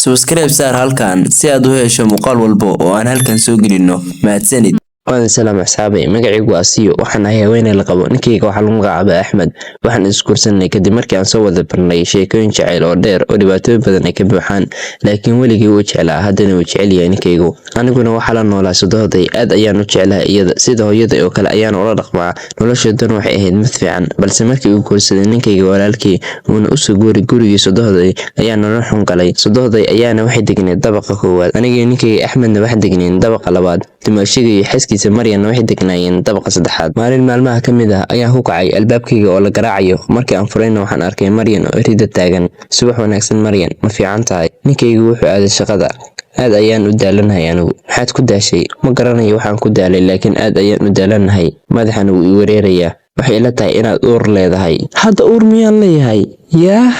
Subscribe saar halkan si aad u hesho muuqaal walba oo aan halkan soo gelino. Mahadsanid. waan salaam asxaabay magacaygu waa Siyo waxaan ahay haweeney la qabo ninkayga waxa lagu magacaabaa Axmed waxaan iskuursanay kadib markii aan soo wada barnay sheekooyin jacayl oo dheer oo dhibaatooyin badan ay ka buuxaan laakiin weligii uu jeclaa haddana uu jecel yahay ninkaygu aniguna waxa la noolaa sodooday aad ayaan u jeclahay iyada sida hooyada oo kale ayaan ula dhaqmaa nolosheeduna waxay ahayd mid fiican balse markii uu guursaday ninkayga walaalkii uuna u soo guuray gurigii sodooday ayaa nolol xun galay sodooday ayaana waxay degnay dabaqa koowaad aniga ninkayga Axmedna waxaan degnay dabaqa labaad dimaashiga iyo xaskiisa Maryan waxay degnaayeen dabaqa saddexaad maalin maalmaha ka mid ah ayaan ku kacay albaabkayga oo la garaacayo markii aan furayna waxaan arkay Maryan oo rida taagan subax wanaagsan Maryan ma fiican tahay ninkaygu wuxuu aaday shaqada aad ayaan u daalanahay anigu maxaad ku daashay ma garanayo waxaan ku daalay laakiin aad ayaan u daalanahay madaxana wuu i wareerayaa waxay ila tahay inaad uur leedahay hadda uur miyaan leeyahay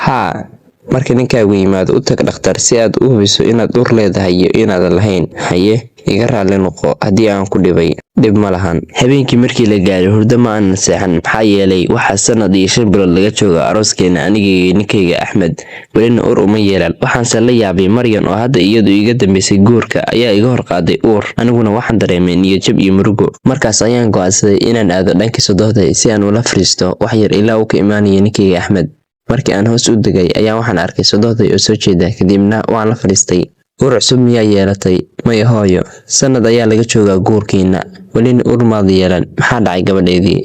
haa marka ninkaagu yimaado u tag dhakhtar si aad u hubiso inaad uur leedahay iyo inaadan lahayn haye iga raali noqo haddii aan ku dhibay dhib ma lahan habeenkii markii la gaaray hurdo ma aanan seexan maxaa yeelay waxaa sanad iyo 5 bilood laga jooga arooskeena aniga iyo ninkayga Axmed welina uur uma yeelan waxaanse la yaabay Maryan oo hadda iyadu iga dambeysay guurka ayaa iga hor qaaday uur aniguna waxaan dareemay niyad jab iyo murugo markaas ayaan go'aansaday inaan aado dhankii sodooday si aan ula fariisto wax yar ilaa uu ka imaanayo ninkayga Axmed markii aan hoos u degay ayaa waxaan arkay sodooday oo soo jeeda kadibna waan la fariistay uur cusub miyaa yeelatay maya hooyo sanad ayaa laga joogaa guurkiina welina uur maad yeelan maxaa dhacay gabadheedii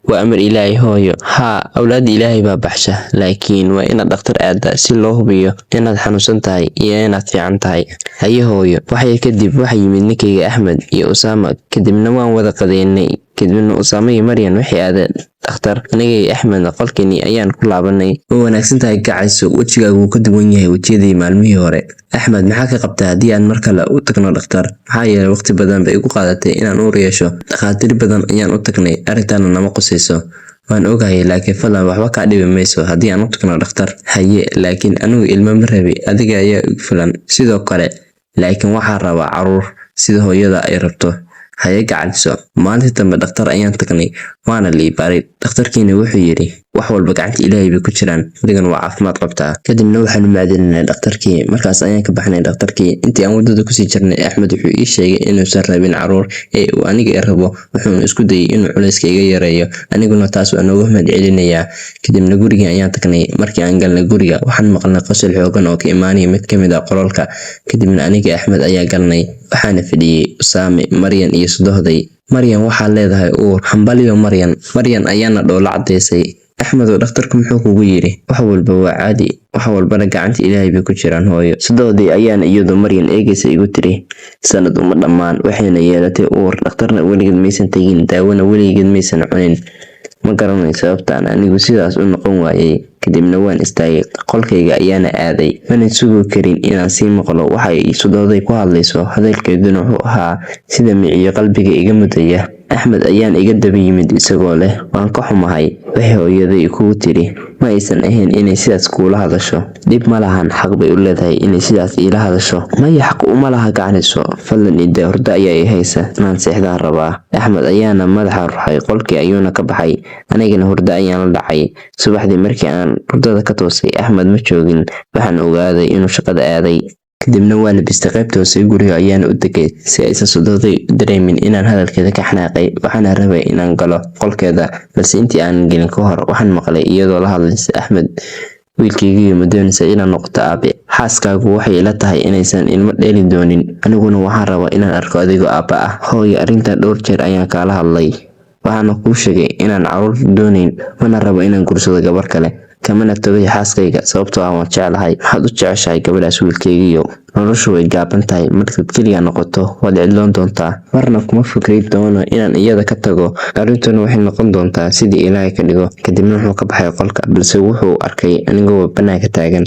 waa amar ilaahay hooyo haa awlaad ilaahay baa baxsha laakiin waa inaad dhakhtar aada si loo hubiyo inaad xanuunsan tahay iyo inaad fiican tahay haye hooyo waxay kadib waxa yimid ninkayga Axmed iyo Usaama kadibna waan wada qadeynay kadibna Usaama iyo Maryan waxay aadeen dhakhtar aniga Axmed qolkeenii ayaan ku laabanay oo wanaagsan tahay gacayso wajigaagu ka duwan yahay wajiyadii maalmihii hore Axmed maxaa ka qabtaa haddii aan mar kale u tagno dhakhtar maxaa yeelay waqti badan bay igu qaadatay inaan uur yeesho dhakhaatiir badan ayaan u tagnay arrintaana nama qusayso waan ogahay laakiin fadlan waxba ka dhibi mayso haddii aan u tagno dhakhtar haye laakiin anigu ilmo ma rabi adiga ayaa igu filan sidoo kale laakiin waxaan rabaa caruur sida hooyada ay rabto haye gacaliso maalintii dambe dhakhtar ayaan tagnay waana la baaray dhakhtarkiina wuxuu yiri wax walba gacanta ilaahay bay ku jiraan adigan waa caafimaad qabtaa kadibna waxaan u maadinay dhakhtarkii markaas ayaan ka baxnay dhakhtarkii intii aan wadada ku sii jirnay Axmed wuxuu ii sheegay inuusan rabin caruur ee uu aniga rabo wuxuu isku dayay inuu culayska iga yareeyo aniguna taas waan uga mahad celinayaa kadibna guriga ayaan tagnay markii aan galnay guriga waxaan maqalnay qosol xoogan oo ka imaanaya mid kamid ah qololka kadibna aniga Axmed ayaa galnay waxaana fadhiyay Usaame Maryan iyo sodooday Maryan waxaa leedahay uur hambaliyo Maryan ayaana dhoola cadeysay Axmed oo dhakhtarku muxuu kugu yiri wax walba waa caadi wax walbana gacanta ilaahay bay ku jiraan hooyo sodooday ayaana iyadu Maryan eegaysa igu tiri sanad uma dhammaan waxayna yeelatay uur dhakhtarna weligeed maysan tagin daawona weligeed maysan cunin ma garanayo sababtaan anigu sidaas u noqon waayay kadibna waan istaagay qolkayga ayaana aaday mana sugi karin inaan sii maqlo waxa ay sodooday ku hadlayso hadalkeeduna wuxuu ahaa sida miciyo qalbiga iga mudaya Axmed ayaan iga daba yimid isagoo leh waan ka xumahay waxay hooyaday kugu tiri ma aysan ahayn inay sidaas kuula hadasho dib ma lahan xaq bay u leedahay inay sidaas ila hadasho maya xaq uma laha gacaniso fadlan ida hurdo ayaa i haysa inaan seexdaan rabaa Axmed ayaana madaxa ruxay qolkii ayuuna ka baxay anigana hurdo ayaan la dhacay subaxdii markii aan hurdada ka toosay Axmed ma joogin waxaan ogaaday inuu shaqada aaday kadibna waa labistay qaybta hoose guriga ayaan u degay si aysan sodooday dareemin inaan hadalkeeda ka xanaaqay waxaan rabay inaan galo qolkeeda balse intii aan gelin ka hor waxaan maqlay iyadoo la hadlaysa Axmed wiilkaygiiyo madoonaysa inaan noqoto aabe xaaskaagu waxay ila tahay inaysan ilmo dheeli doonin aniguna waxaan rabaa inaan arko adigoo aabba ah hooyo arrinta dhowr jeer ayaan kaala hadlay waxaana kuu sheegay inaan caruur doonayn mana rabo inaan guursado gabar kale kamana tagay xaaskayga sababtoo ah waan jeclahay maxaad u jeceshahay gabadhaas wiilkaygiiyo noloshu way gaaban tahay markaad keliya noqoto waad cidloon doontaa marna kuma fikri doono inaan iyada ka tago arrintuna waxay noqon doontaa sidii ilaahay ka dhigo kadibna wuxuu ka baxay qolka balse wuxuu arkay anigoo banaanka taagan